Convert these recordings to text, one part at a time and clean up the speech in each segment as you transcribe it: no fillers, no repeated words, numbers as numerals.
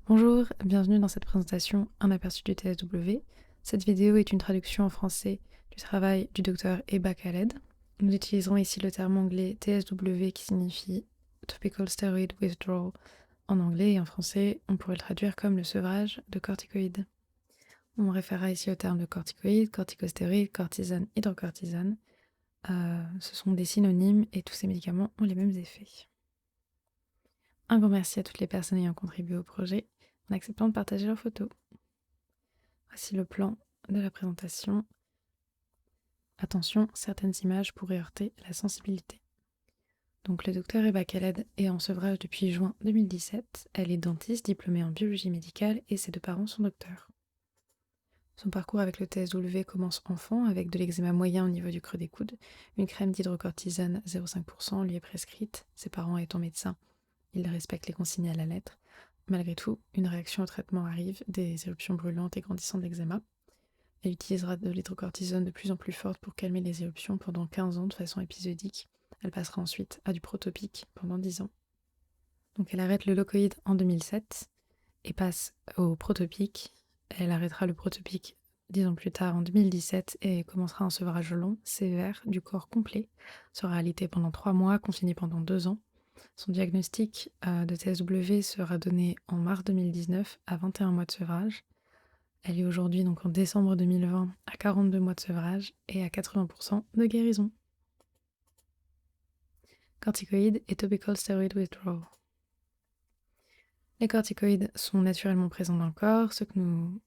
Bonjour, bienvenue dans cette présentation Un aperçu du TSW. Cette vidéo est une traduction en français du travail du docteur Eba Khaled. Nous utiliserons ici le terme anglais TSW qui signifie Topical Steroid Withdrawal en anglais, et en français on pourrait le traduire comme le sevrage de corticoïdes. On référera ici au terme de corticoïdes, corticostéroïdes, cortisone, hydrocortisone. Ce sont des synonymes et tous ces médicaments ont les mêmes effets. Un grand merci à toutes les personnes ayant contribué au projet en acceptant de partager leurs photos. Voici le plan de la présentation. Attention, certaines images pourraient heurter la sensibilité. Donc le docteur Eba Khaled est en sevrage depuis juin 2017. Elle est dentiste diplômée en biologie médicale et ses deux parents sont docteurs. Son parcours avec le TSW commence enfant avec de l'eczéma moyen au niveau du creux des coudes. Une crème d'hydrocortisone 0,5% lui est prescrite, ses parents étant médecins. Ils respectent les consignes à la lettre. Malgré tout, une réaction au traitement arrive, des éruptions brûlantes et grandissantes d'eczéma. Elle utilisera de l'hydrocortisone de plus en plus forte pour calmer les éruptions pendant 15 ans de façon épisodique. Elle passera ensuite à du protopique pendant 10 ans. Donc elle arrête le locoïde en 2007 et passe au protopique. Elle arrêtera le protopique 10 ans plus tard en 2017 et commencera un sevrage long, sévère, du corps complet. Sera alité pendant 3 mois, confinée pendant 2 ans. Son diagnostic de TSW sera donné en mars 2019 à 21 mois de sevrage. Elle est aujourd'hui, donc en décembre 2020, à 42 mois de sevrage et à 80% de guérison. Corticoïdes et topical steroid withdrawal. Les corticoïdes sont naturellement présents dans le corps. Ce que nous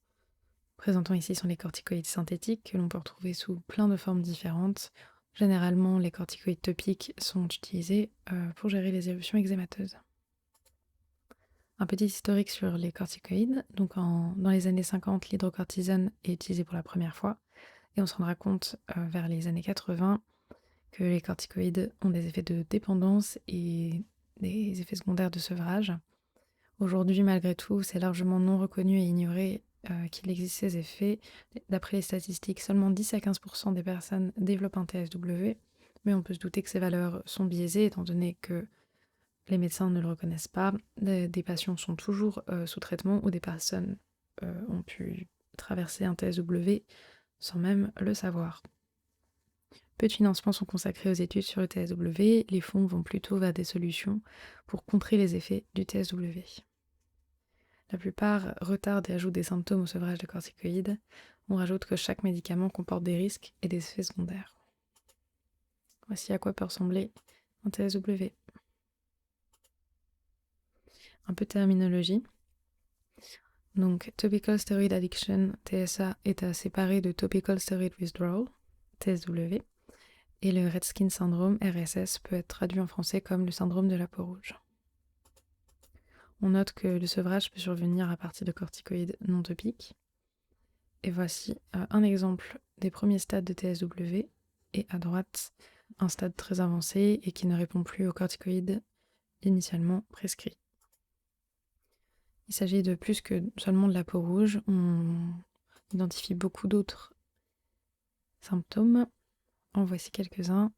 présentons ici sont les corticoïdes synthétiques que l'on peut retrouver sous plein de formes différentes. Généralement, les corticoïdes topiques sont utilisés pour gérer les éruptions eczémateuses. Un petit historique sur les corticoïdes. Donc dans les années 50, l'hydrocortisone est utilisée pour la première fois et on se rendra compte vers les années 80 que les corticoïdes ont des effets de dépendance et des effets secondaires de sevrage. Aujourd'hui, malgré tout, c'est largement non reconnu et ignoré qu'il existe ces effets. D'après les statistiques, seulement 10 à 15% des personnes développent un TSW, mais on peut se douter que ces valeurs sont biaisées étant donné que les médecins ne le reconnaissent pas. Des patients sont toujours sous traitement ou des personnes ont pu traverser un TSW sans même le savoir. Peu de financements sont consacrés aux études sur le TSW, les fonds vont plutôt vers des solutions pour contrer les effets du TSW. La plupart retardent et ajoutent des symptômes au sevrage de corticoïdes. On rajoute que chaque médicament comporte des risques et des effets secondaires. Voici à quoi peut ressembler un TSW. Un peu de terminologie. Donc, Topical Steroid Addiction, TSA, est à séparer de Topical Steroid Withdrawal, TSW, et le Red Skin Syndrome, RSS, peut être traduit en français comme le syndrome de la peau rouge. On note que le sevrage peut survenir à partir de corticoïdes non topiques. Et voici un exemple des premiers stades de TSW, et à droite, un stade très avancé et qui ne répond plus aux corticoïdes initialement prescrits. Il s'agit de plus que seulement de la peau rouge, on identifie beaucoup d'autres symptômes. En voici quelques-uns.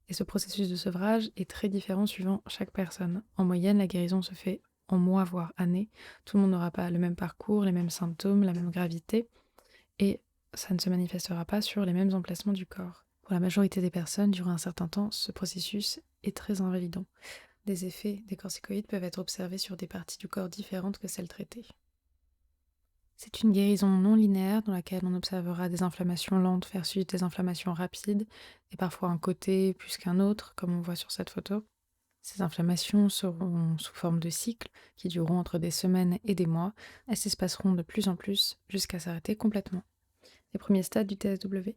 Et ce processus de sevrage est très différent suivant chaque personne. En moyenne, la guérison se fait en mois, voire années. Tout le monde n'aura pas le même parcours, les mêmes symptômes, la même gravité, et ça ne se manifestera pas sur les mêmes emplacements du corps. Pour la majorité des personnes, durant un certain temps, ce processus est très invalidant. Les effets des corticoïdes peuvent être observés sur des parties du corps différentes que celles traitées. C'est une guérison non linéaire dans laquelle on observera des inflammations lentes versus des inflammations rapides, et parfois un côté plus qu'un autre, comme on voit sur cette photo. Ces inflammations seront sous forme de cycles qui dureront entre des semaines et des mois. Elles s'espaceront de plus en plus jusqu'à s'arrêter complètement. Les premiers stades du TSW.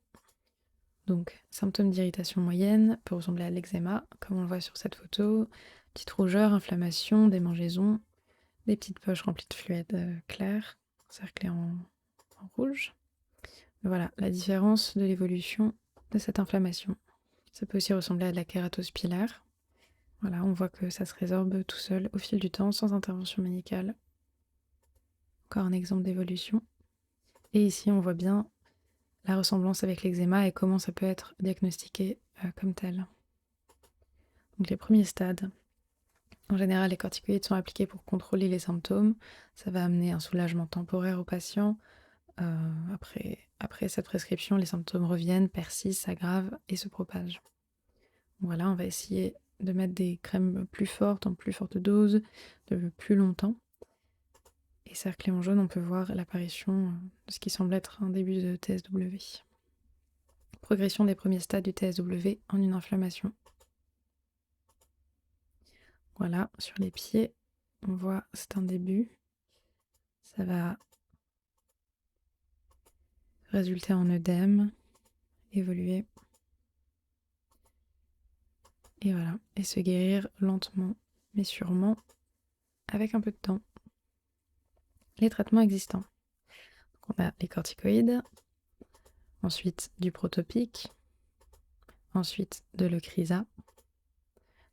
Donc, symptômes d'irritation moyenne peut ressembler à l'eczéma, comme on le voit sur cette photo. Petite rougeur, inflammation, démangeaison, des petites poches remplies de fluide clair, cerclées en rouge. Voilà, la différence de l'évolution de cette inflammation. Ça peut aussi ressembler à de la kératose pilaire. Voilà, on voit que ça se résorbe tout seul au fil du temps, sans intervention médicale. Encore un exemple d'évolution. Et ici, on voit bien la ressemblance avec l'eczéma et comment ça peut être diagnostiqué comme tel. Donc les premiers stades. En général, les corticoïdes sont appliqués pour contrôler les symptômes. Ça va amener un soulagement temporaire au patient. Après cette prescription, les symptômes reviennent, persistent, s'aggravent et se propagent. Voilà, on va essayer de mettre des crèmes plus fortes, en plus forte dose, de plus longtemps. Et cerclé en jaune, on peut voir l'apparition de ce qui semble être un début de TSW. Progression des premiers stades du TSW en une inflammation. Voilà, sur les pieds, on voit c'est un début. Ça va résulter en œdème, évoluer. Et voilà, et se guérir lentement, mais sûrement, avec un peu de temps. Les traitements existants. Donc on a les corticoïdes, ensuite du protopique, ensuite de l'Eucrisa,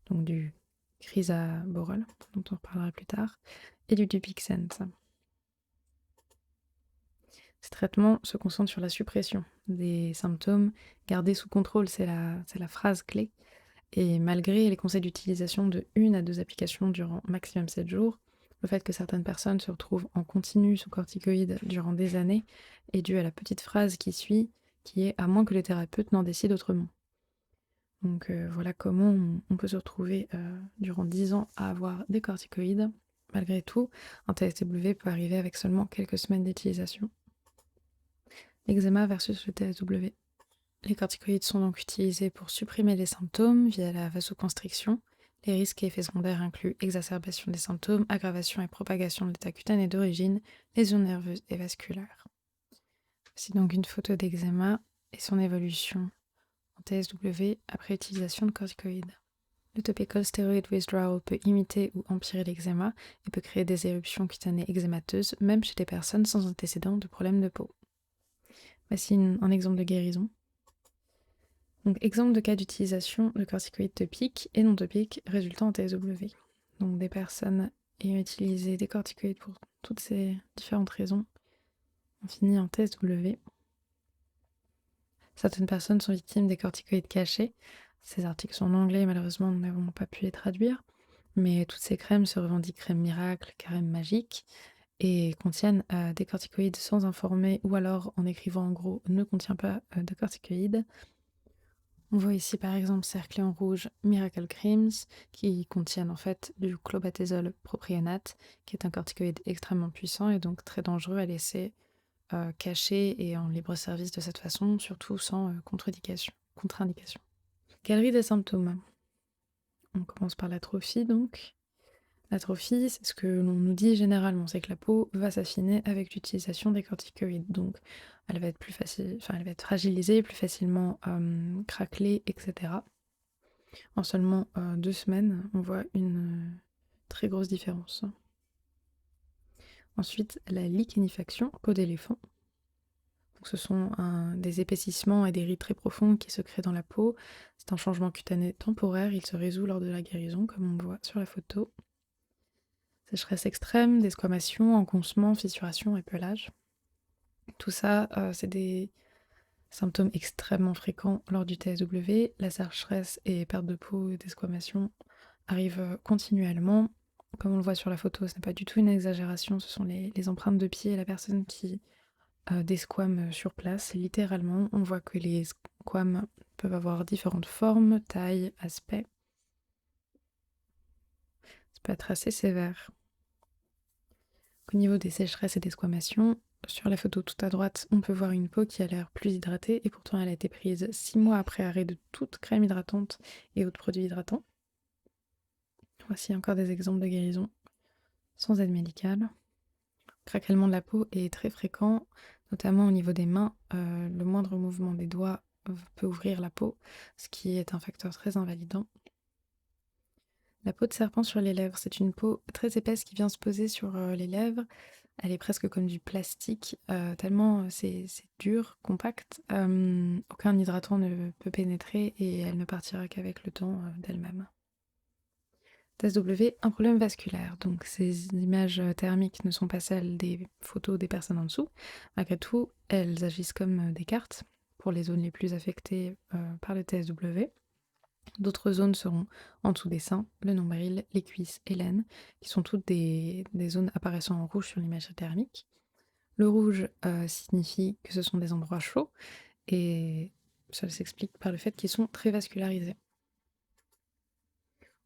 donc du crisaborole, dont on reparlera plus tard, et du Dupixent. Ces traitements se concentrent sur la suppression des symptômes, garder sous contrôle, c'est la phrase clé. Et malgré les conseils d'utilisation de 1 à 2 applications durant maximum 7 jours, le fait que certaines personnes se retrouvent en continu sous corticoïdes durant des années est dû à la petite phrase qui suit, qui est « à moins que le thérapeute n'en décide autrement ». Donc voilà comment on peut se retrouver durant 10 ans à avoir des corticoïdes. Malgré tout, un TSW peut arriver avec seulement quelques semaines d'utilisation. L'eczéma versus le TSW. Les corticoïdes sont donc utilisés pour supprimer les symptômes via la vasoconstriction. Les risques et effets secondaires incluent exacerbation des symptômes, aggravation et propagation de l'état cutané d'origine, lésions nerveuses et vasculaires. Voici donc une photo d'eczéma et son évolution en TSW après utilisation de corticoïdes. Le topical steroid withdrawal peut imiter ou empirer l'eczéma et peut créer des éruptions cutanées eczémateuses, même chez des personnes sans antécédents de problèmes de peau. Voici un exemple de guérison. Donc, exemple de cas d'utilisation de corticoïdes topiques et non topiques résultant en TSW. Donc, des personnes ayant utilisé des corticoïdes pour toutes ces différentes raisons ont fini en TSW. Certaines personnes sont victimes des corticoïdes cachés. Ces articles sont en anglais et malheureusement nous n'avons pas pu les traduire. Mais toutes ces crèmes se revendiquent crèmes miracles, crèmes magiques et contiennent des corticoïdes sans informer ou alors en écrivant en gros ne contient pas de corticoïdes. On voit ici par exemple cerclé en rouge Miracle Creams qui contiennent en fait du clobetasol propionate qui est un corticoïde extrêmement puissant et donc très dangereux à laisser caché et en libre service de cette façon, surtout sans contre-indication. Galerie des symptômes. On commence par l'atrophie donc. L'atrophie, c'est ce que l'on nous dit généralement, c'est que la peau va s'affiner avec l'utilisation des corticoïdes. Donc, elle va être elle va être fragilisée, plus facilement craquelée, etc. En seulement 2 semaines, on voit une très grosse différence. Ensuite, la liquéfaction, peau d'éléphant. Donc, ce sont des épaississements et des rides très profonds qui se créent dans la peau. C'est un changement cutané temporaire, il se résout lors de la guérison, comme on voit sur la photo. Sécheresse extrême, desquamation, engoncement, fissuration et pelage. Tout ça, c'est des symptômes extrêmement fréquents lors du TSW. La sécheresse et perte de peau et desquamation arrivent continuellement. Comme on le voit sur la photo, ce n'est pas du tout une exagération, ce sont les empreintes de pied et la personne qui desquame sur place. Littéralement, on voit que les squames peuvent avoir différentes formes, tailles, aspects. Ça peut être assez sévère. Au niveau des sécheresses et des squamations, sur la photo tout à droite, on peut voir une peau qui a l'air plus hydratée et pourtant elle a été prise 6 mois après arrêt de toute crème hydratante et autres produits hydratants. Voici encore des exemples de guérison sans aide médicale. Le craquellement de la peau est très fréquent, notamment au niveau des mains. Le moindre mouvement des doigts peut ouvrir la peau, ce qui est un facteur très invalidant. La peau de serpent sur les lèvres, c'est une peau très épaisse qui vient se poser sur les lèvres. Elle est presque comme du plastique, tellement c'est dur, compact. Aucun hydratant ne peut pénétrer et elle ne partira qu'avec le temps d'elle-même. TSW, un problème vasculaire. Donc ces images thermiques ne sont pas celles des photos des personnes en dessous. Malgré tout, elles agissent comme des cartes pour les zones les plus affectées par le TSW. D'autres zones seront en dessous des seins, le nombril, les cuisses et l'aine, qui sont toutes des zones apparaissant en rouge sur l'imagerie thermique. Le rouge signifie que ce sont des endroits chauds, et ça s'explique par le fait qu'ils sont très vascularisés.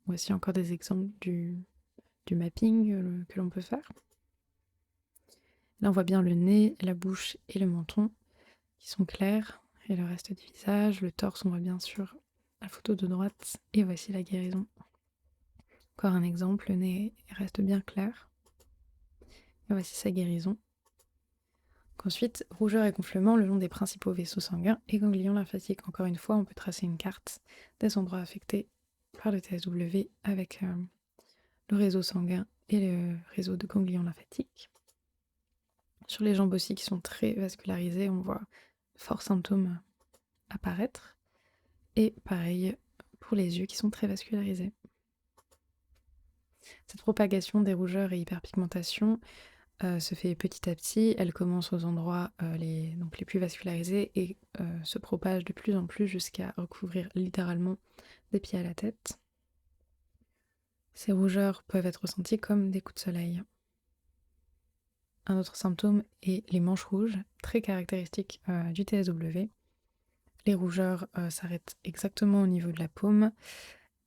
Voici encore des exemples du mapping que l'on peut faire. Là, on voit bien le nez, la bouche et le menton qui sont clairs, et le reste du visage. Le torse, on voit bien sûr la photo de droite, et voici la guérison. Encore un exemple, le nez reste bien clair, et voici sa guérison. Ensuite, rougeur et gonflement le long des principaux vaisseaux sanguins et ganglions lymphatiques. Encore une fois, on peut tracer une carte des endroits affectés par le TSW avec le réseau sanguin et le réseau de ganglions lymphatiques. Sur les jambes aussi qui sont très vascularisées, on voit forts symptômes apparaître. Et pareil pour les yeux qui sont très vascularisés. Cette propagation des rougeurs et hyperpigmentation se fait petit à petit. Elle commence aux endroits les plus vascularisés et se propage de plus en plus jusqu'à recouvrir littéralement des pieds à la tête. Ces rougeurs peuvent être ressenties comme des coups de soleil. Un autre symptôme est les manches rouges, très caractéristiques du TSW. Les rougeurs s'arrêtent exactement au niveau de la paume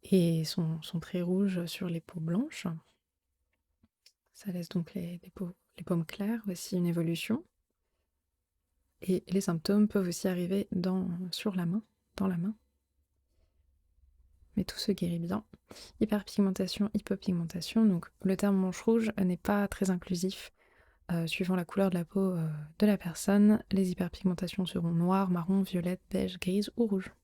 et sont très rouges sur les peaux blanches. Ça laisse donc les paumes claires. Voici une évolution. Et les symptômes peuvent aussi arriver sur la main, dans la main. Mais tout se guérit bien. Hyperpigmentation, hypopigmentation. Donc le terme manche rouge n'est pas très inclusif. Suivant la couleur de la peau de la personne, les hyperpigmentations seront noires, marron, violette, beige, grise ou rouge.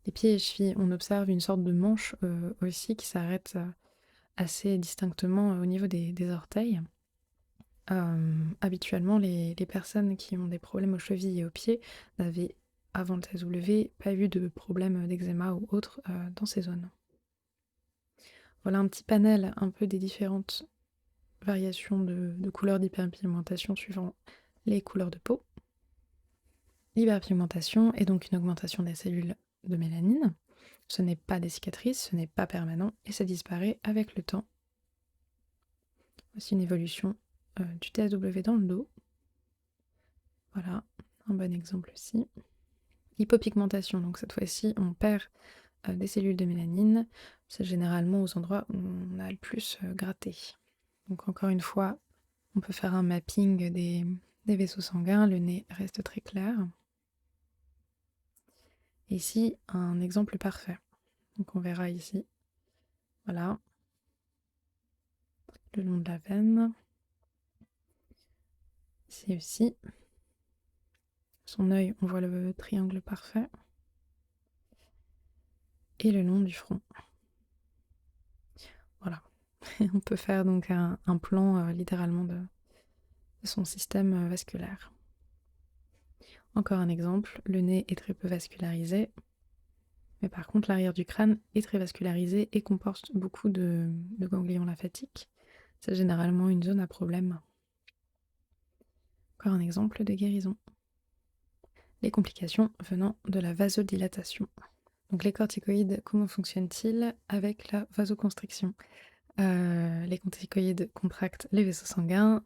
Les pieds et chevilles, on observe une sorte de manche aussi qui s'arrête assez distinctement au niveau des orteils. Habituellement, les personnes qui ont des problèmes aux chevilles et aux pieds n'avaient, avant le TSW, pas eu de problème d'eczéma ou autre dans ces zones. Voilà un petit panel un peu des différentes variations de couleurs d'hyperpigmentation suivant les couleurs de peau. L'hyperpigmentation est donc une augmentation des cellules de mélanine. Ce n'est pas des cicatrices, ce n'est pas permanent et ça disparaît avec le temps. Voici une évolution du TSW dans le dos. Voilà, un bon exemple aussi. Hypopigmentation, donc cette fois-ci on perd des cellules de mélanine. C'est généralement aux endroits où on a le plus gratté. Donc encore une fois, on peut faire un mapping des vaisseaux sanguins, le nez reste très clair. Et ici, un exemple parfait. Donc on verra ici, voilà, le long de la veine. Ici aussi, son œil, on voit le triangle parfait. Et le long du front. Voilà. On peut faire donc un plan littéralement de son système vasculaire. Encore un exemple, le nez est très peu vascularisé, mais par contre l'arrière du crâne est très vascularisé et comporte beaucoup de ganglions lymphatiques. C'est généralement une zone à problème. Encore un exemple de guérison. Les complications venant de la vasodilatation. Donc les corticoïdes, comment fonctionnent-ils avec la vasoconstriction ? Les corticoïdes contractent les vaisseaux sanguins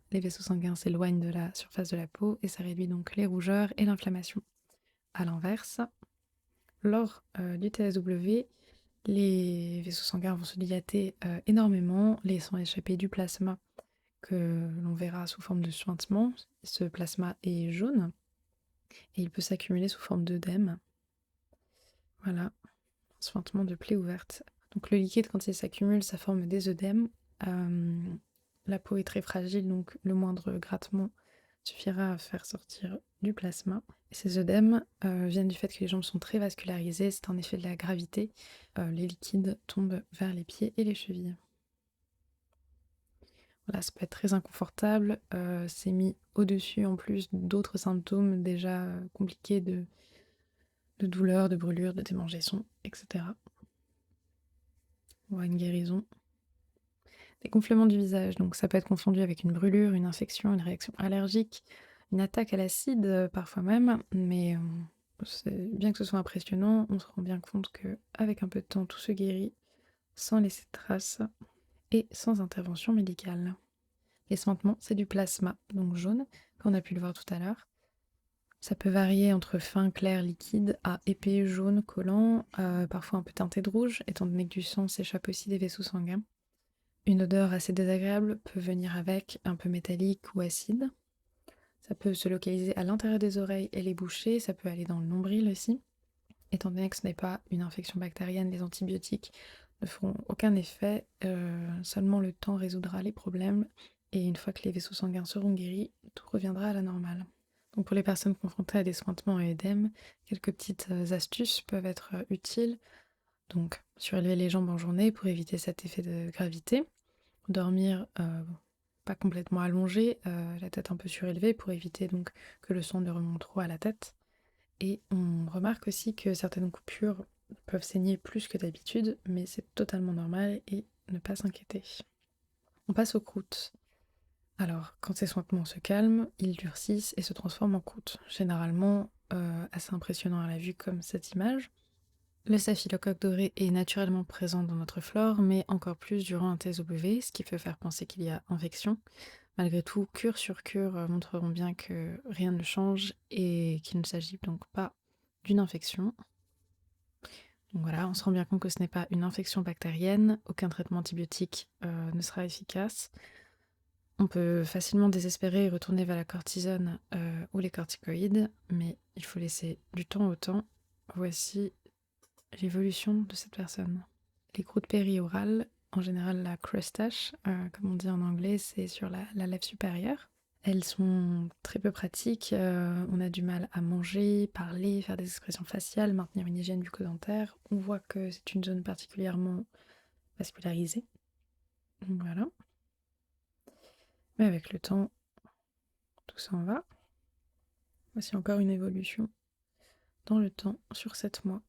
s'éloignent de la surface de la peau et ça réduit donc les rougeurs et l'inflammation. A l'inverse, lors du TSW, les vaisseaux sanguins vont se dilater énormément, laissant échapper du plasma que l'on verra sous forme de suintement. Ce plasma est jaune et il peut s'accumuler sous forme d'œdème. Voilà, un suintement de plaie ouverte. Donc le liquide, quand il s'accumule, ça forme des œdèmes. La peau est très fragile, donc le moindre grattement suffira à faire sortir du plasma. Et ces œdèmes viennent du fait que les jambes sont très vascularisées, c'est un effet de la gravité. Les liquides tombent vers les pieds et les chevilles. Voilà, ça peut être très inconfortable. C'est mis au-dessus en plus d'autres symptômes déjà compliqués de douleur, de brûlure, de démangeaison, etc. On voit une guérison. Des gonflements du visage, donc ça peut être confondu avec une brûlure, une infection, une réaction allergique, une attaque à l'acide parfois même, mais bien que ce soit impressionnant, on se rend bien compte qu'avec un peu de temps, tout se guérit sans laisser de traces et sans intervention médicale. L'esplantement, c'est du plasma, donc jaune, comme on a pu le voir tout à l'heure. Ça peut varier entre fin, clair, liquide à épais, jaune, collant, parfois un peu teinté de rouge, étant donné que du sang s'échappe aussi des vaisseaux sanguins. Une odeur assez désagréable peut venir avec, un peu métallique ou acide. Ça peut se localiser à l'intérieur des oreilles et les bouchées, ça peut aller dans le nombril aussi. Étant donné que ce n'est pas une infection bactérienne, les antibiotiques ne feront aucun effet, seulement le temps résoudra les problèmes, et une fois que les vaisseaux sanguins seront guéris, tout reviendra à la normale. Donc pour les personnes confrontées à des suintements et œdèmes, quelques petites astuces peuvent être utiles. Donc surélever les jambes en journée pour éviter cet effet de gravité, dormir pas complètement allongé, la tête un peu surélevée pour éviter donc que le sang ne remonte trop à la tête. Et on remarque aussi que certaines coupures peuvent saigner plus que d'habitude, mais c'est totalement normal et ne pas s'inquiéter. On passe aux croûtes. Alors, quand ces sointements se calment, ils durcissent et se transforment en croûtes. Généralement, assez impressionnant à la vue comme cette image. Le staphylocoque doré est naturellement présent dans notre flore, mais encore plus durant un TSOBV, ce qui peut faire penser qu'il y a infection. Malgré tout, cure sur cure montreront bien que rien ne change et qu'il ne s'agit donc pas d'une infection. Donc voilà, on se rend bien compte que ce n'est pas une infection bactérienne, aucun traitement antibiotique ne sera efficace. On peut facilement désespérer et retourner vers la cortisone ou les corticoïdes, mais il faut laisser du temps au temps. Voici l'évolution de cette personne. Les croûtes périorales, en général la crustache, comme on dit en anglais, c'est sur la lèvre supérieure. Elles sont très peu pratiques, on a du mal à manger, parler, faire des expressions faciales, maintenir une hygiène bucco-dentaire. On voit que c'est une zone particulièrement vascularisée. Donc voilà. Mais avec le temps, tout s'en va. Voici encore une évolution dans le temps sur 7 mois.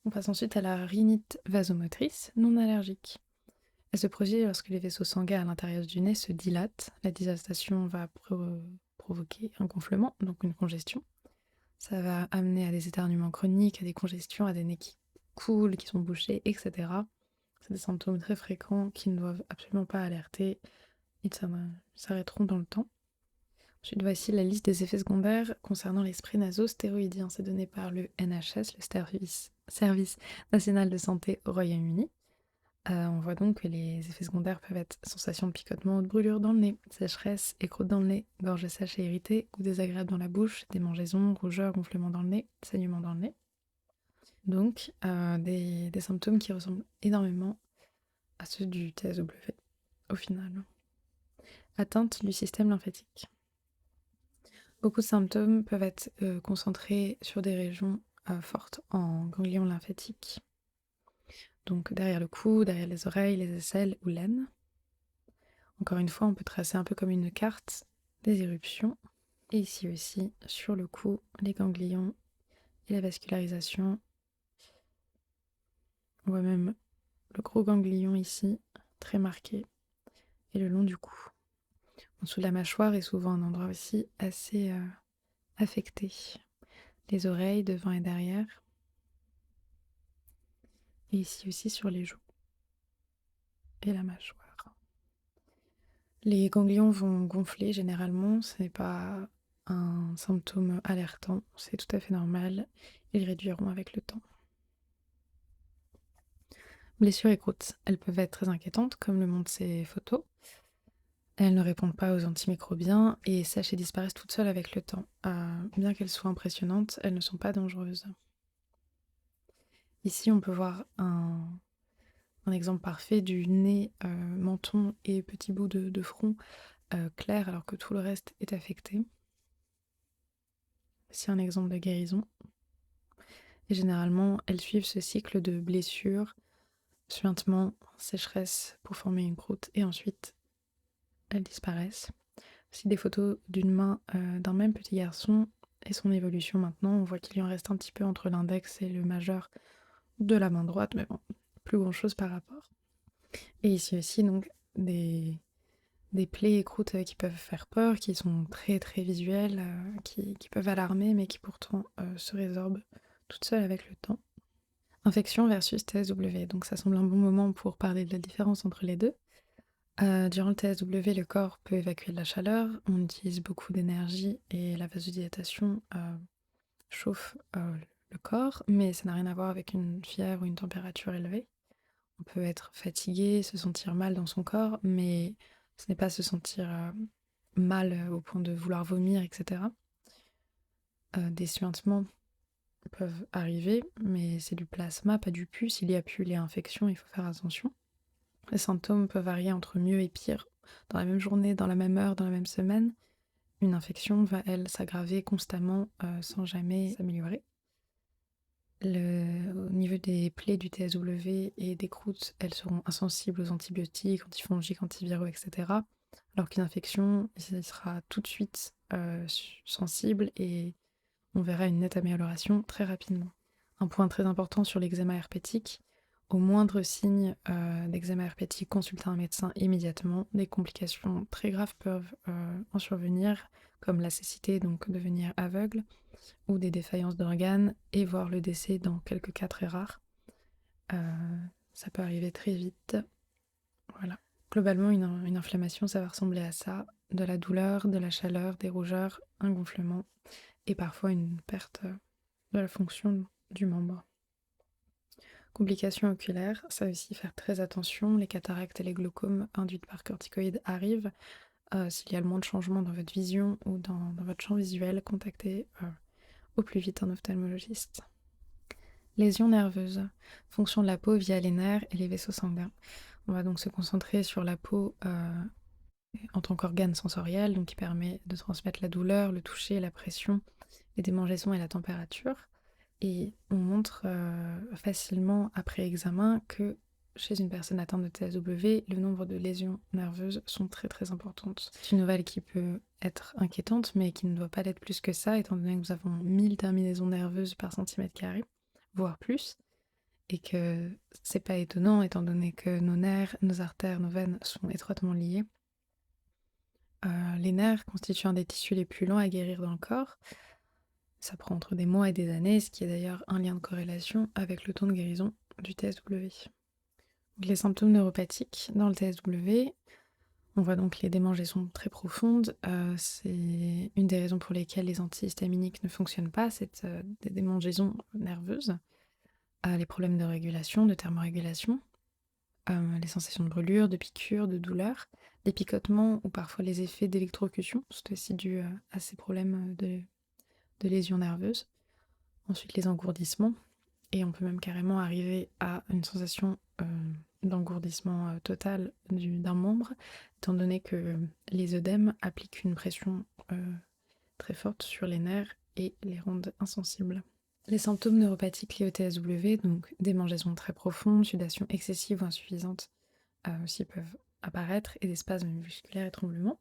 On passe ensuite à la rhinite vasomotrice non allergique. Elle se produit lorsque les vaisseaux sanguins à l'intérieur du nez se dilatent. La dilatation va provoquer un gonflement, donc une congestion. Ça va amener à des éternuements chroniques, à des congestions, à des nez qui coulent, qui sont bouchés, etc. C'est des symptômes très fréquents qui ne doivent absolument pas alerter. Ils s'arrêteront dans le temps. Ensuite, voici la liste des effets secondaires concernant les sprays nasostéroïdiens. C'est donné par le NHS, le Service national de santé au Royaume-Uni. On voit donc que les effets secondaires peuvent être sensation de picotement ou de brûlure dans le nez, sécheresse, écroute dans le nez, gorge sèche et irritée, goût désagréable dans la bouche, démangeaisons, rougeur, gonflement dans le nez, saignement dans le nez. Donc des symptômes qui ressemblent énormément à ceux du TSW au final. Atteinte du système lymphatique. Beaucoup de symptômes peuvent être concentrés sur des régions fortes en ganglions lymphatiques. Donc derrière le cou, derrière les oreilles, les aisselles ou l'aine. Encore une fois, on peut tracer un peu comme une carte des éruptions. Et ici aussi, sur le cou, les ganglions et la vascularisation. On voit même le gros ganglion ici, très marqué, et le long du cou. En dessous de la mâchoire est souvent un endroit aussi assez affecté. Les oreilles devant et derrière. Et ici aussi sur les joues et la mâchoire. Les ganglions vont gonfler généralement, ce n'est pas un symptôme alertant, c'est tout à fait normal, ils réduiront avec le temps. Blessures et croûtes, elles peuvent être très inquiétantes, comme le montrent ces photos. Elles ne répondent pas aux antimicrobiens et sèchent et disparaissent toutes seules avec le temps. Bien qu'elles soient impressionnantes, elles ne sont pas dangereuses. Ici, on peut voir un exemple parfait du nez, menton et petit bout de front clair alors que tout le reste est affecté. C'est un exemple de guérison. Et généralement, elles suivent ce cycle de blessures, suintement, sécheresse pour former une croûte et ensuite elles disparaissent. Aussi des photos d'une main d'un même petit garçon et son évolution maintenant. On voit qu'il y en reste un petit peu entre l'index et le majeur de la main droite, mais bon, plus grand chose par rapport. Et ici aussi, donc, des des plaies et croûtes qui peuvent faire peur, qui sont très très visuelles, qui peuvent alarmer, mais qui pourtant se résorbent toutes seules avec le temps. Infection versus TSW, donc ça semble un bon moment pour parler de la différence entre les deux. Durant le TSW, le corps peut évacuer de la chaleur, on utilise beaucoup d'énergie et la vasodilatation chauffe le corps, mais ça n'a rien à voir avec une fièvre ou une température élevée. On peut être fatigué, se sentir mal dans son corps, mais ce n'est pas se sentir mal au point de vouloir vomir, etc. Des suintements peuvent arriver, mais c'est du plasma, pas du pus. S'il y a pu, il y a infection, il faut faire attention. Les symptômes peuvent varier entre mieux et pire dans la même journée, dans la même heure, dans la même semaine. Une infection va, elle, s'aggraver constamment sans jamais s'améliorer. Au niveau des plaies du TSW et des croûtes, elles seront insensibles aux antibiotiques, antifongiques, antiviraux, etc. Alors qu'une infection, il sera tout de suite sensible et on verra une nette amélioration très rapidement. Un point très important sur l'eczéma herpétique, au moindre signe d'eczéma herpétique, consultez un médecin immédiatement. Des complications très graves peuvent en survenir, comme la cécité, donc devenir aveugle, ou des défaillances d'organes, et voire le décès dans quelques cas très rares. Ça peut arriver très vite. Voilà. Globalement, une inflammation, ça va ressembler à ça. De la douleur, de la chaleur, des rougeurs, un gonflement, et parfois une perte de la fonction du membre. Complications oculaires, ça aussi faire très attention. Les cataractes et les glaucomes induites par corticoïdes arrivent. S'il y a le moins de changements dans votre vision ou dans votre champ visuel, contactez au plus vite un ophtalmologiste. Lésions nerveuses, fonction de la peau via les nerfs et les vaisseaux sanguins. On va donc se concentrer sur la peau en tant qu'organe sensoriel, donc qui permet de transmettre la douleur, le toucher, la pression, les démangeaisons et la température. Et on montre facilement après examen que chez une personne atteinte de TSW, le nombre de lésions nerveuses sont très très importantes. C'est une nouvelle qui peut être inquiétante, mais qui ne doit pas l'être plus que ça, étant donné que nous avons 1000 terminaisons nerveuses par centimètre carré, voire plus, et que c'est pas étonnant, étant donné que nos nerfs, nos artères, nos veines sont étroitement liés. Les nerfs constituent un des tissus les plus lents à guérir dans le corps. Ça prend entre des mois et des années, ce qui est d'ailleurs un lien de corrélation avec le temps de guérison du TSW. Les symptômes neuropathiques dans le TSW, on voit donc les démangeaisons très profondes. C'est une des raisons pour lesquelles les antihistaminiques ne fonctionnent pas, c'est des démangeaisons nerveuses. Les problèmes de régulation, de thermorégulation, les sensations de brûlure, de piqûres, de douleur, les picotements ou parfois les effets d'électrocution, c'est aussi dû à ces problèmes de lésions nerveuses. Ensuite, les engourdissements. Et on peut même carrément arriver à une sensation d'engourdissement total d'un membre, étant donné que les œdèmes appliquent une pression très forte sur les nerfs et les rendent insensibles. Les symptômes neuropathiques liés au TSW, donc démangeaisons très profondes, sudation excessive ou insuffisante, aussi peuvent apparaître, et des spasmes musculaires et tremblements.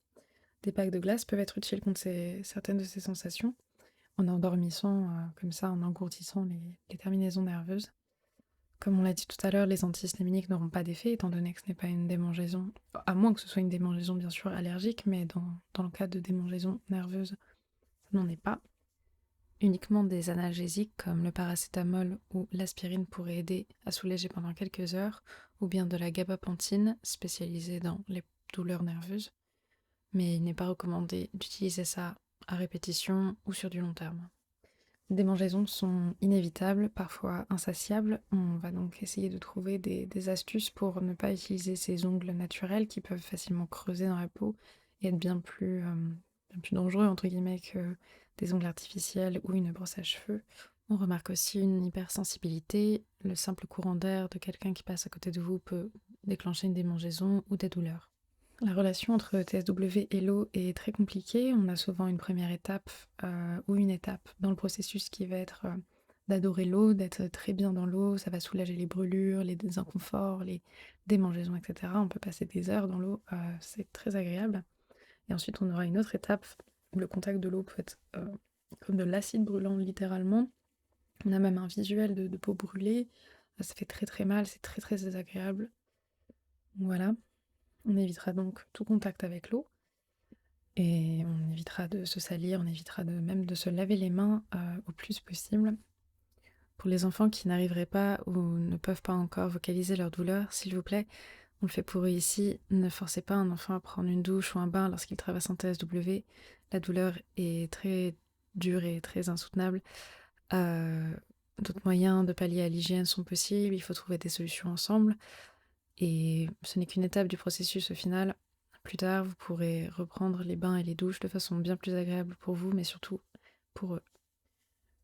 Des packs de glace peuvent être utiles contre certaines de ces sensations, en endormissant comme ça, en engourdissant les terminaisons nerveuses. Comme on l'a dit tout à l'heure, les antihistaminiques n'auront pas d'effet, étant donné que ce n'est pas une démangeaison, à moins que ce soit une démangeaison bien sûr allergique, mais dans le cas de démangeaison nerveuse, ça n'en est pas. Uniquement des analgésiques comme le paracétamol ou l'aspirine pourraient aider à soulager pendant quelques heures, ou bien de la gabapentine, spécialisée dans les douleurs nerveuses, mais il n'est pas recommandé d'utiliser ça à répétition ou sur du long terme. Les démangeaisons sont inévitables, parfois insatiables. On va donc essayer de trouver des astuces pour ne pas utiliser ces ongles naturels qui peuvent facilement creuser dans la peau et être bien plus dangereux entre guillemets que des ongles artificiels ou une brosse à cheveux. On remarque aussi une hypersensibilité. Le simple courant d'air de quelqu'un qui passe à côté de vous peut déclencher une démangeaison ou des douleurs. La relation entre TSW et l'eau est très compliquée. On a souvent une première étape ou une étape dans le processus qui va être d'adorer l'eau, d'être très bien dans l'eau. Ça va soulager les brûlures, les inconforts, les démangeaisons, etc. On peut passer des heures dans l'eau, c'est très agréable. Et ensuite, on aura une autre étape où le contact de l'eau peut être comme de l'acide brûlant littéralement. On a même un visuel de peau brûlée. Ça fait très très mal, c'est très très désagréable. Voilà. On évitera donc tout contact avec l'eau et on évitera de se salir, on évitera même de se laver les mains au plus possible. Pour les enfants qui n'arriveraient pas ou ne peuvent pas encore vocaliser leur douleur, s'il vous plaît, on le fait pour eux ici, ne forcez pas un enfant à prendre une douche ou un bain lorsqu'il traverse un TSW. La douleur est très dure et très insoutenable. D'autres moyens de pallier à l'hygiène sont possibles, il faut trouver des solutions ensemble. Et ce n'est qu'une étape du processus au final. Plus tard, vous pourrez reprendre les bains et les douches de façon bien plus agréable pour vous, mais surtout pour eux.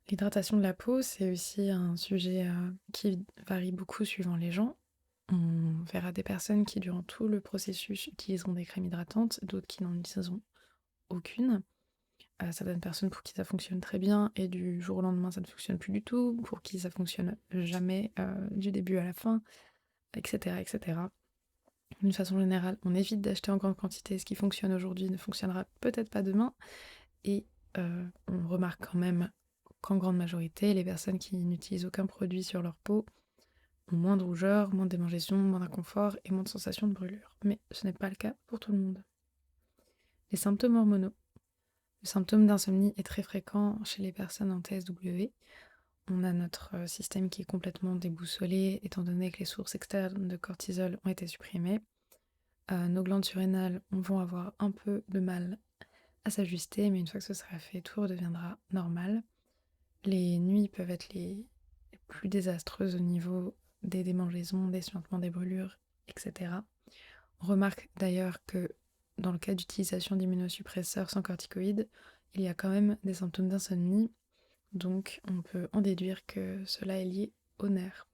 L'hydratation de la peau, c'est aussi un sujet qui varie beaucoup suivant les gens. On verra des personnes qui, durant tout le processus, utiliseront des crèmes hydratantes, d'autres qui n'en utiliseront aucune. Certaines personnes pour qui ça fonctionne très bien et du jour au lendemain ça ne fonctionne plus du tout, pour qui ça fonctionne jamais du début à la fin, etc. etc. D'une façon générale, on évite d'acheter en grande quantité. Ce qui fonctionne aujourd'hui ne fonctionnera peut-être pas demain. Et on remarque quand même qu'en grande majorité, les personnes qui n'utilisent aucun produit sur leur peau ont moins de rougeur, moins de démangeaisons, moins d'inconfort et moins de sensation de brûlure. Mais ce n'est pas le cas pour tout le monde. Les symptômes hormonaux. Le symptôme d'insomnie est très fréquent chez les personnes en TSW. On a notre système qui est complètement déboussolé, étant donné que les sources externes de cortisol ont été supprimées. Nos glandes surrénales vont avoir un peu de mal à s'ajuster, mais une fois que ce sera fait, tout redeviendra normal. Les nuits peuvent être les plus désastreuses au niveau des démangeaisons, des suintements, des brûlures, etc. On remarque d'ailleurs que dans le cas d'utilisation d'immunosuppresseurs sans corticoïdes, il y a quand même des symptômes d'insomnie, donc on peut en déduire que cela est lié aux nerfs.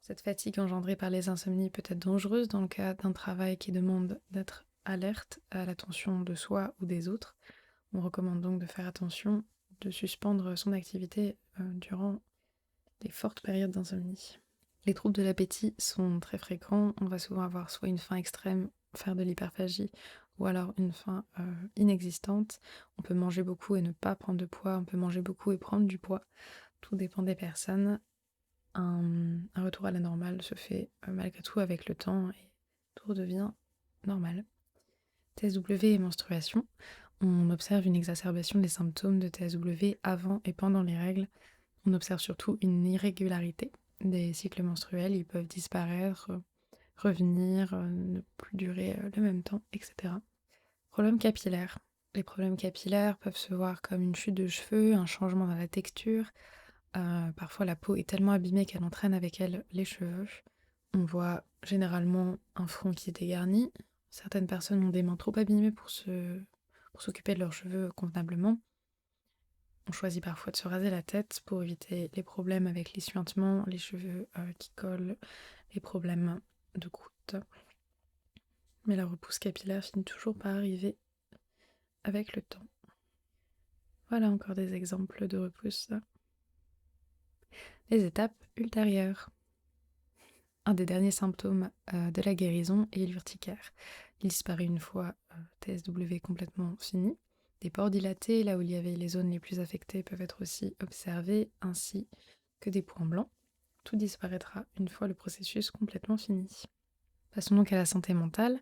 Cette fatigue engendrée par les insomnies peut être dangereuse dans le cas d'un travail qui demande d'être alerte à l'attention de soi ou des autres. On recommande donc de faire attention, de suspendre son activité durant les fortes périodes d'insomnie. Les troubles de l'appétit sont très fréquents. On va souvent avoir soit une faim extrême, faire de l'hyperphagie, ou alors une faim inexistante. On peut manger beaucoup et ne pas prendre de poids, on peut manger beaucoup et prendre du poids. Tout dépend des personnes. Un retour à la normale se fait malgré tout avec le temps et tout redevient normal. TSW et menstruation. On observe une exacerbation des symptômes de TSW avant et pendant les règles. On observe surtout une irrégularité des cycles menstruels. Ils peuvent disparaître, revenir, ne plus durer le même temps, etc. Problèmes capillaires. Les problèmes capillaires peuvent se voir comme une chute de cheveux, un changement dans la texture. Parfois la peau est tellement abîmée qu'elle entraîne avec elle les cheveux. On voit généralement un front qui est dégarni. Certaines personnes ont des mains trop abîmées pour s'occuper de leurs cheveux convenablement. On choisit parfois de se raser la tête pour éviter les problèmes avec les suintements, les cheveux qui collent, les problèmes de croûte. Mais la repousse capillaire finit toujours par arriver avec le temps. Voilà encore des exemples de repousse. Les étapes ultérieures. Un des derniers symptômes de la guérison est l'urticaire. Il disparaît une fois TSW complètement fini. Des pores dilatés, là où il y avait les zones les plus affectées, peuvent être aussi observés, ainsi que des points blancs. Tout disparaîtra une fois le processus complètement fini. Passons donc à la santé mentale.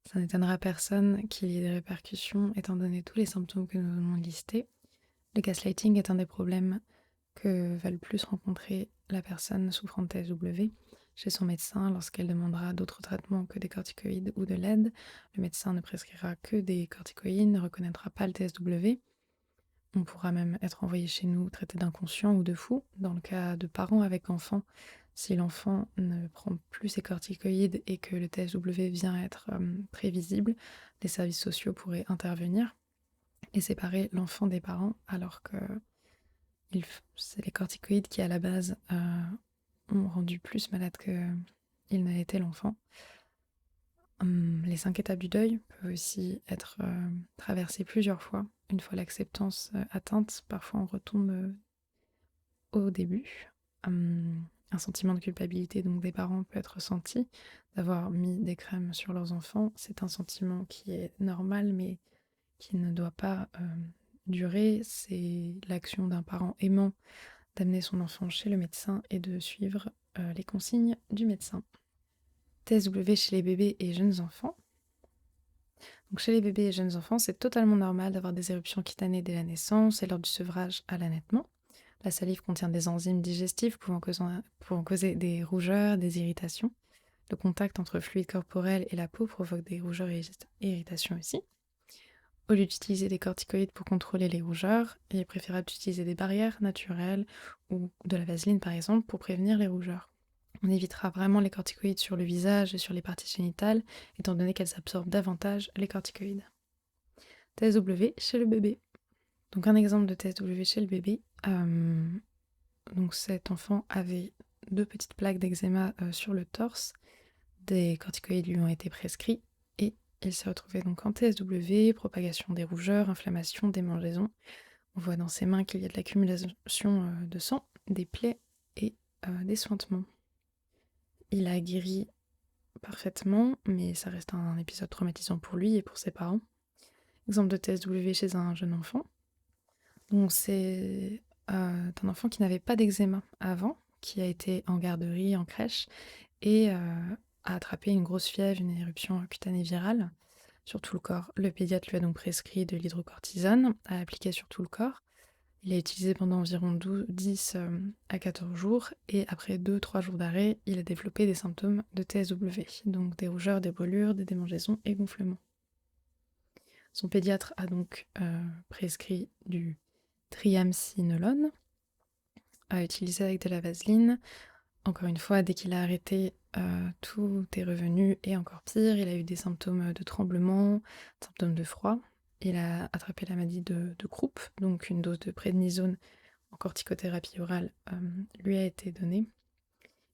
Ça n'étonnera personne qu'il y ait des répercussions étant donné tous les symptômes que nous venons de lister. Le gaslighting est un des problèmes que va le plus rencontrer la personne souffrant de TSW chez son médecin lorsqu'elle demandera d'autres traitements que des corticoïdes ou de l'aide. Le médecin ne prescrira que des corticoïdes, ne reconnaîtra pas le TSW. On pourra même être envoyé chez nous traité d'inconscient ou de fou. Dans le cas de parents avec enfants, si l'enfant ne prend plus ses corticoïdes et que le TSW vient être prévisible, les services sociaux pourraient intervenir et séparer l'enfant des parents, alors que c'est les corticoïdes qui, à la base, ont rendu plus malade qu'il n'a été l'enfant. Les 5 étapes du deuil peuvent aussi être traversées plusieurs fois. Une fois l'acceptance atteinte, parfois on retombe au début. Un sentiment de culpabilité donc des parents peut être ressenti d'avoir mis des crèmes sur leurs enfants. C'est un sentiment qui est normal mais qui ne doit pas durer. C'est l'action d'un parent aimant d'amener son enfant chez le médecin et de suivre les consignes du médecin. TSW chez les bébés et jeunes enfants. Donc chez les bébés et jeunes enfants, c'est totalement normal d'avoir des éruptions cutanées dès la naissance et lors du sevrage à l'allaitement. La salive contient des enzymes digestives pouvant causer des rougeurs, des irritations. Le contact entre fluide corporel et la peau provoque des rougeurs et irritations aussi. Au lieu d'utiliser des corticoïdes pour contrôler les rougeurs, il est préférable d'utiliser des barrières naturelles ou de la vaseline par exemple pour prévenir les rougeurs. On évitera vraiment les corticoïdes sur le visage et sur les parties génitales, étant donné qu'elles absorbent davantage les corticoïdes. TSW chez le bébé. Donc un exemple de TSW chez le bébé. Donc cet enfant avait 2 petites plaques d'eczéma sur le torse. Des corticoïdes lui ont été prescrits et il s'est retrouvé donc en TSW, propagation des rougeurs, inflammation, démangeaison. On voit dans ses mains qu'il y a de l'accumulation de sang, des plaies et des suintements. Il a guéri parfaitement, mais ça reste un épisode traumatisant pour lui et pour ses parents. Exemple de TSW chez un jeune enfant. Donc c'est un enfant qui n'avait pas d'eczéma avant, qui a été en garderie, en crèche, et a attrapé une grosse fièvre, une éruption cutanée virale sur tout le corps. Le pédiatre lui a donc prescrit de l'hydrocortisone à appliquer sur tout le corps. Il a utilisé pendant environ 10 à 14 jours et après 2-3 jours d'arrêt, il a développé des symptômes de TSW, donc des rougeurs, des brûlures, des démangeaisons et gonflements. Son pédiatre a donc prescrit du triamcinolone à utiliser avec de la vaseline. Encore une fois, dès qu'il a arrêté, tout est revenu et encore pire. Il a eu des symptômes de tremblement, symptômes de froid. Il a attrapé la maladie de Krupp, donc une dose de prednisone en corticothérapie orale lui a été donnée,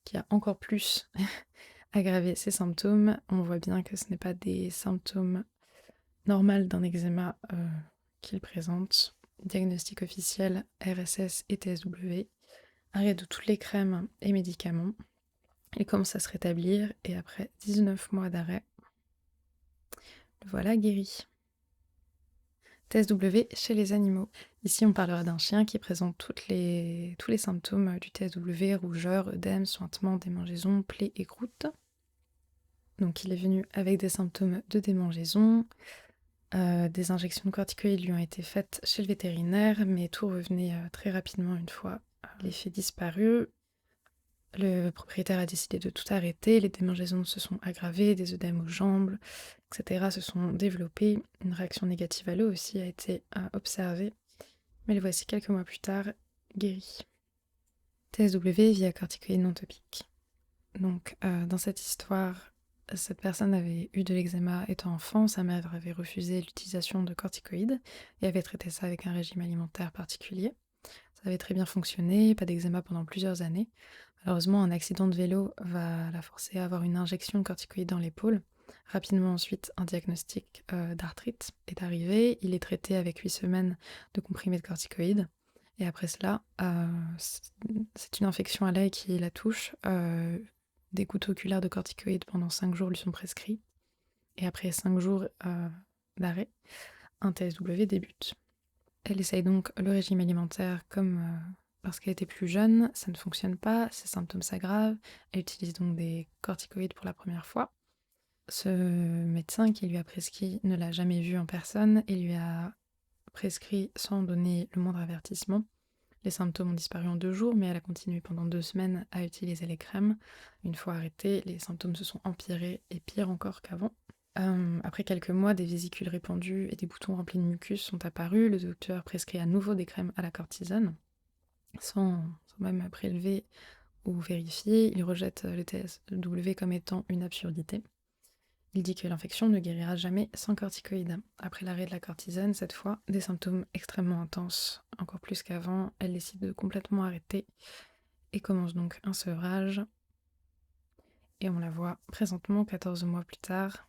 qui a encore plus aggravé ses symptômes. On voit bien que ce n'est pas des symptômes normaux d'un eczéma qu'il présente. Diagnostic officiel RSS et TSW. Arrêt de toutes les crèmes et médicaments. Il commence à se rétablir et après 19 mois d'arrêt, le voilà guéri. TSW chez les animaux. Ici, on parlera d'un chien qui présente tous les symptômes du TSW, rougeur, œdème, suintement, démangeaison, plaies et croûtes. Donc il est venu avec des symptômes de démangeaison. Des injections de corticoïdes lui ont été faites chez le vétérinaire, mais tout revenait très rapidement une fois l'effet disparu. Le propriétaire a décidé de tout arrêter, les démangeaisons se sont aggravées, des œdèmes aux jambes, etc. se sont développés. Une réaction négative à l'eau aussi a été observée, mais le voici quelques mois plus tard, guéri. TSW via corticoïdes non topiques. Donc dans cette histoire, cette personne avait eu de l'eczéma étant enfant, sa mère avait refusé l'utilisation de corticoïdes et avait traité ça avec un régime alimentaire particulier. Ça avait très bien fonctionné, pas d'eczéma pendant plusieurs années. Malheureusement, un accident de vélo va la forcer à avoir une injection de corticoïdes dans l'épaule. Rapidement ensuite, un diagnostic d'arthrite est arrivé. Il est traité avec 8 semaines de comprimés de corticoïdes. Et après cela, c'est une infection à l'œil qui la touche. Des gouttes oculaires de corticoïdes pendant 5 jours lui sont prescrits. Et après 5 jours d'arrêt, un TSW débute. Elle essaye donc le régime alimentaire comme parce qu'elle était plus jeune, ça ne fonctionne pas, ses symptômes s'aggravent, elle utilise donc des corticoïdes pour la première fois. Ce médecin qui lui a prescrit ne l'a jamais vue en personne et lui a prescrit sans donner le moindre avertissement. Les symptômes ont disparu en 2 jours, mais elle a continué pendant 2 semaines à utiliser les crèmes. Une fois arrêtée, les symptômes se sont empirés et pire encore qu'avant. Après quelques mois, des vésicules répandues et des boutons remplis de mucus sont apparus. Le docteur prescrit à nouveau des crèmes à la cortisone, sans même prélever ou vérifier. Il rejette le TSW comme étant une absurdité. Il dit que l'infection ne guérira jamais sans corticoïdes. Après l'arrêt de la cortisone, cette fois, des symptômes extrêmement intenses. Encore plus qu'avant, elle décide de complètement arrêter et commence donc un sevrage. Et on la voit présentement 14 mois plus tard.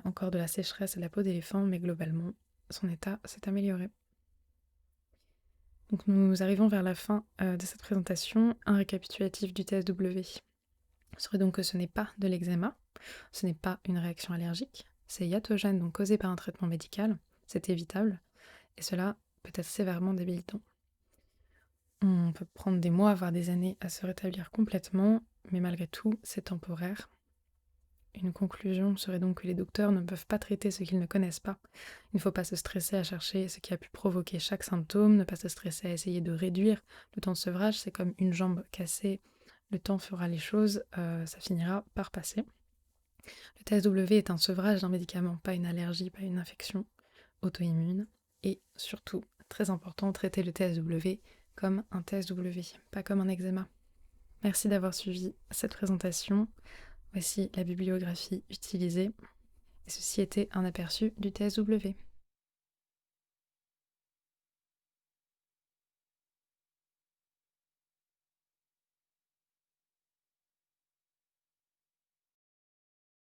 Encore de la sécheresse à la peau d'éléphant, mais globalement, son état s'est amélioré. Donc nous arrivons vers la fin de cette présentation. Un récapitulatif du TSW serait donc que ce n'est pas de l'eczéma, ce n'est pas une réaction allergique, c'est iatrogène, donc causé par un traitement médical, c'est évitable, et cela peut être sévèrement débilitant. On peut prendre des mois, voire des années à se rétablir complètement, mais malgré tout, c'est temporaire. Une conclusion serait donc que les docteurs ne peuvent pas traiter ce qu'ils ne connaissent pas. Il ne faut pas se stresser à chercher ce qui a pu provoquer chaque symptôme, ne pas se stresser à essayer de réduire le temps de sevrage, c'est comme une jambe cassée, le temps fera les choses, ça finira par passer. Le TSW est un sevrage d'un médicament, pas une allergie, pas une infection auto-immune. Et surtout, très important, traiter le TSW comme un TSW, pas comme un eczéma. Merci d'avoir suivi cette présentation. Voici la bibliographie utilisée. Et ceci était un aperçu du TSW.